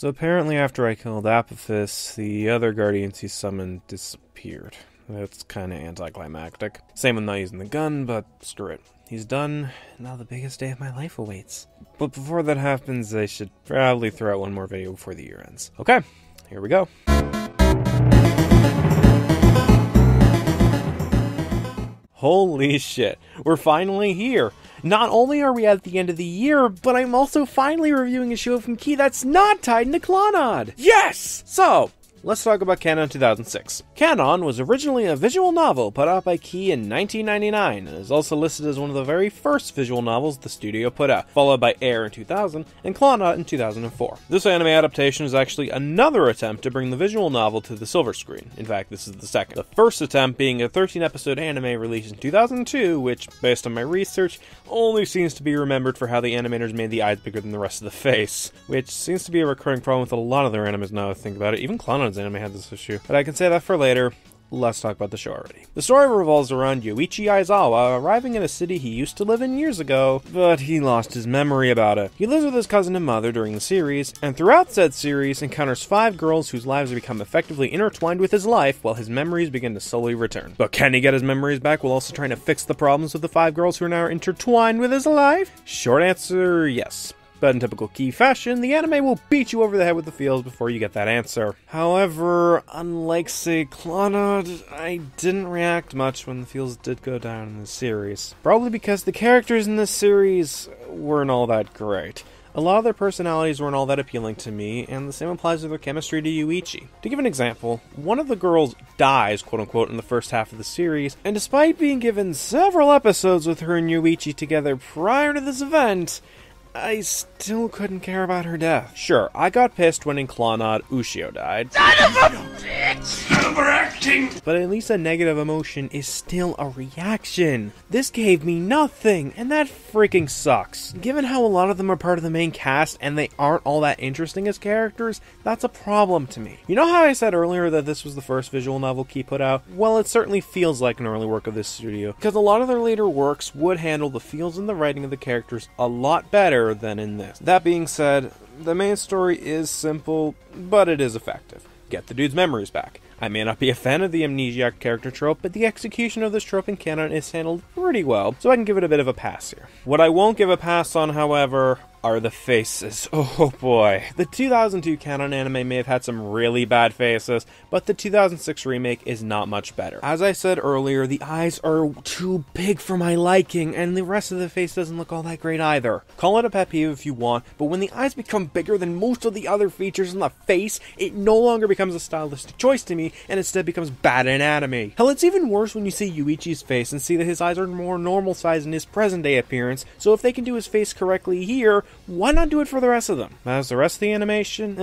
So apparently after I killed Apophis, the other guardians he summoned disappeared. That's kinda anticlimactic. Same with not using the gun, but screw it. He's done, now the biggest day of my life awaits. But before that happens, I should probably throw out one more video before the year ends. Okay, here we go. Holy shit, we're finally here! Not only are we at the end of the year, but I'm also finally reviewing a show from Key that's not tied into Clannad! Yes! So, let's talk about Kanon 2006. Kanon was originally a visual novel put out by Key in 1999, and is also listed as one of the very first visual novels the studio put out, followed by Air in 2000, and Clannad in 2004. This anime adaptation is actually another attempt to bring the visual novel to the silver screen. In fact, this is the second. The first attempt being a 13-episode anime released in 2002, which, based on my research, only seems to be remembered for how the animators made the eyes bigger than the rest of the face, which seems to be a recurring problem with a lot of their animes now I think about it. Even Clannad's anime had this issue. But I can say that for later. Let's talk about the show already. The story revolves around Yoichi Aizawa arriving in a city he used to live in years ago, but he lost his memory about it. He lives with his cousin and mother during the series, and throughout said series encounters 5 girls whose lives become effectively intertwined with his life while his memories begin to slowly return. But can he get his memories back while also trying to fix the problems with the 5 girls who are now intertwined with his life? Short answer, yes. But in typical Key fashion, the anime will beat you over the head with the feels before you get that answer. However, unlike, say, Clannad, I didn't react much when the feels did go down in the series. Probably because the characters in this series weren't all that great. A lot of their personalities weren't all that appealing to me, and the same applies to their chemistry to Yoichi. To give an example, one of the girls dies, quote-unquote, in the first half of the series, and despite being given several episodes with her and Yoichi together prior to this event, I still couldn't care about her death. Sure, I got pissed when in Clannad Ushio died. Son of a bitch! Overacting! But at least a negative emotion is still a reaction. This gave me nothing, and that freaking sucks. Given how a lot of them are part of the main cast and they aren't all that interesting as characters, that's a problem to me. You know how I said earlier that this was the first visual novel Key put out? Well, it certainly feels like an early work of this studio, because a lot of their later works would handle the feels and the writing of the characters a lot better than in this. That being said, the main story is simple, but it is effective. Get the dude's memories back. I may not be a fan of the amnesiac character trope, but the execution of this trope in Kanon is handled pretty well, so I can give it a bit of a pass here. What I won't give a pass on, however, are the faces. Oh boy. The 2002 Kanon anime may have had some really bad faces, but the 2006 remake is not much better. As I said earlier, the eyes are too big for my liking, and the rest of the face doesn't look all that great either. Call it a pet peeve if you want, but when the eyes become bigger than most of the other features in the face, it no longer becomes a stylistic choice to me, and instead becomes bad anatomy. Hell, it's even worse when you see Yuichi's face and see that his eyes are more normal size in his present day appearance, so if they can do his face correctly here, why not do it for the rest of them? As the rest of the animation,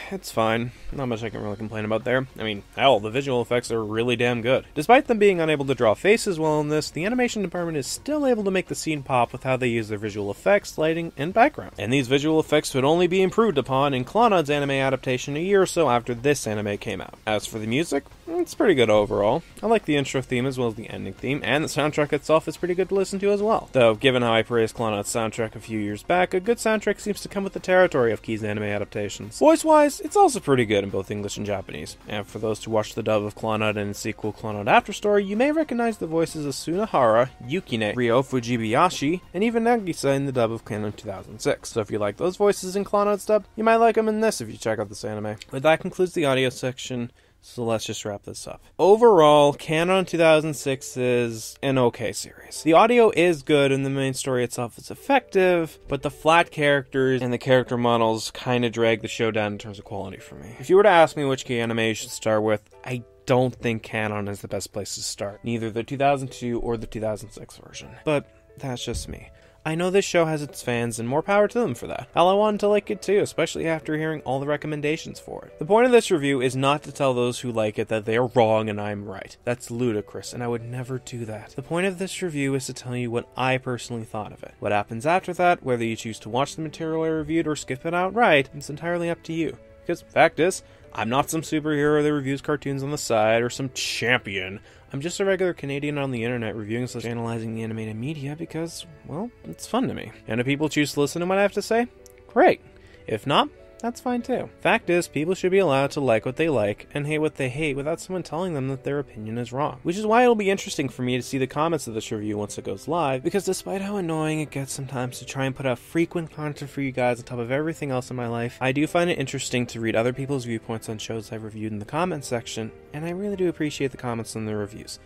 it's fine. Not much I can really complain about there. I mean, hell, the visual effects are really damn good. Despite them being unable to draw faces well in this, the animation department is still able to make the scene pop with how they use their visual effects, lighting, and background. And these visual effects would only be improved upon in Clannad's anime adaptation a year or so after this anime came out. As for the music, it's pretty good overall. I like the intro theme as well as the ending theme, and the soundtrack itself is pretty good to listen to as well. Though, given how I praised Clannad's soundtrack a few years back, a good soundtrack seems to come with the territory of Key's anime adaptations. Voice-wise, it's also pretty good in both English and Japanese. And for those who watched the dub of Clannad and its sequel Clannad After Story, you may recognize the voices of Sunahara, Yukine, Ryo Fujibayashi, and even Nagisa in the dub of Kanon 2006. So if you like those voices in Clannad's dub, you might like them in this if you check out this anime. But that concludes the audio section. So let's just wrap this up. Overall, Kanon 2006 is an okay series. The audio is good and the main story itself is effective, but the flat characters and the character models kind of drag the show down in terms of quality for me. If you were to ask me which Key anime you should start with, I don't think Kanon is the best place to start. Neither the 2002 or the 2006 version. But that's just me. I know this show has its fans, and more power to them for that. Hell, I wanted to like it too, especially after hearing all the recommendations for it. The point of this review is not to tell those who like it that they are wrong and I'm right. That's ludicrous, and I would never do that. The point of this review is to tell you what I personally thought of it. What happens after that, whether you choose to watch the material I reviewed or skip it outright, it's entirely up to you. Because, fact is, I'm not some superhero that reviews cartoons on the side, or some champion. I'm just a regular Canadian on the internet reviewing / analyzing the animated media because, well, it's fun to me. And if people choose to listen to what I have to say, great. If not, that's fine too. Fact is, people should be allowed to like what they like and hate what they hate without someone telling them that their opinion is wrong. Which is why it'll be interesting for me to see the comments of this review once it goes live, because despite how annoying it gets sometimes to try and put out frequent content for you guys on top of everything else in my life, I do find it interesting to read other people's viewpoints on shows I've reviewed in the comments section, and I really do appreciate the comments and the reviews.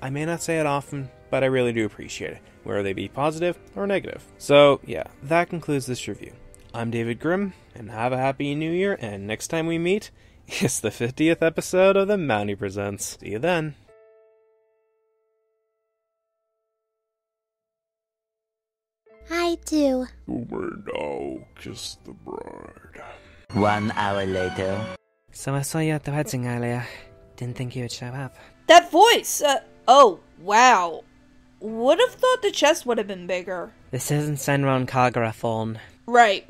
I may not say it often, but I really do appreciate it, whether they be positive or negative. So yeah, that concludes this review. I'm David Grimm, and have a happy new year, and next time we meet, it's the 50th episode of the Mounty Presents. See you then. I do. You may now kiss the bride. 1 hour later. So I saw you at the wedding earlier. Didn't think you would show up. That voice! Oh, wow. Would have thought the chest would have been bigger. This isn't Senron Kagura, Fawn. Right.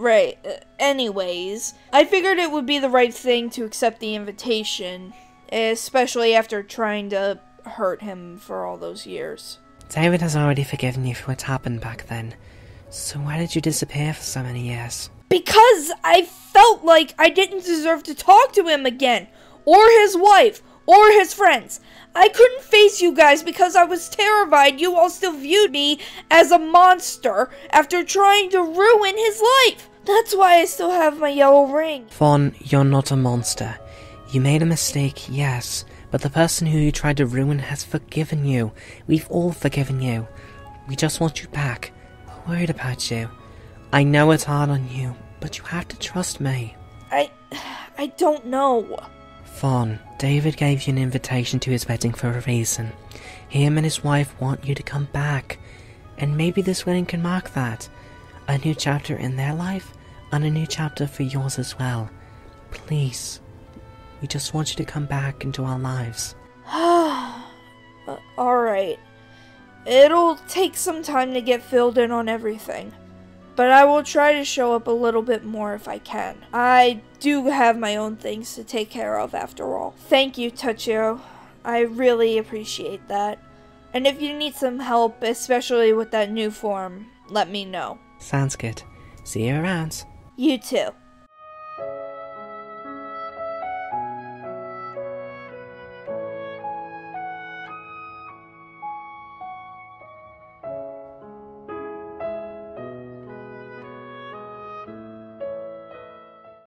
Anyways, I figured it would be the right thing to accept the invitation, especially after trying to hurt him for all those years. David has already forgiven you for what happened back then. So why did you disappear for so many years? Because I felt like I didn't deserve to talk to him again, or his wife, or his friends. I couldn't face you guys because I was terrified you all still viewed me as a monster after trying to ruin his life. That's why I still have my yellow ring. Fawn, you're not a monster. You made a mistake, yes, but the person who you tried to ruin has forgiven you. We've all forgiven you. We just want you back. We're worried about you. I know it's hard on you, but you have to trust me. I don't know. Fawn, David gave you an invitation to his wedding for a reason. Him and his wife want you to come back, and maybe this wedding can mark that. A new chapter in their life, and a new chapter for yours as well. Please, we just want you to come back into our lives. Alright. It'll take some time to get filled in on everything, but I will try to show up a little bit more if I can. I do have my own things to take care of after all. Thank you, Tachiro. I really appreciate that. And if you need some help, especially with that new form, let me know. Sounds good. See you around. You too.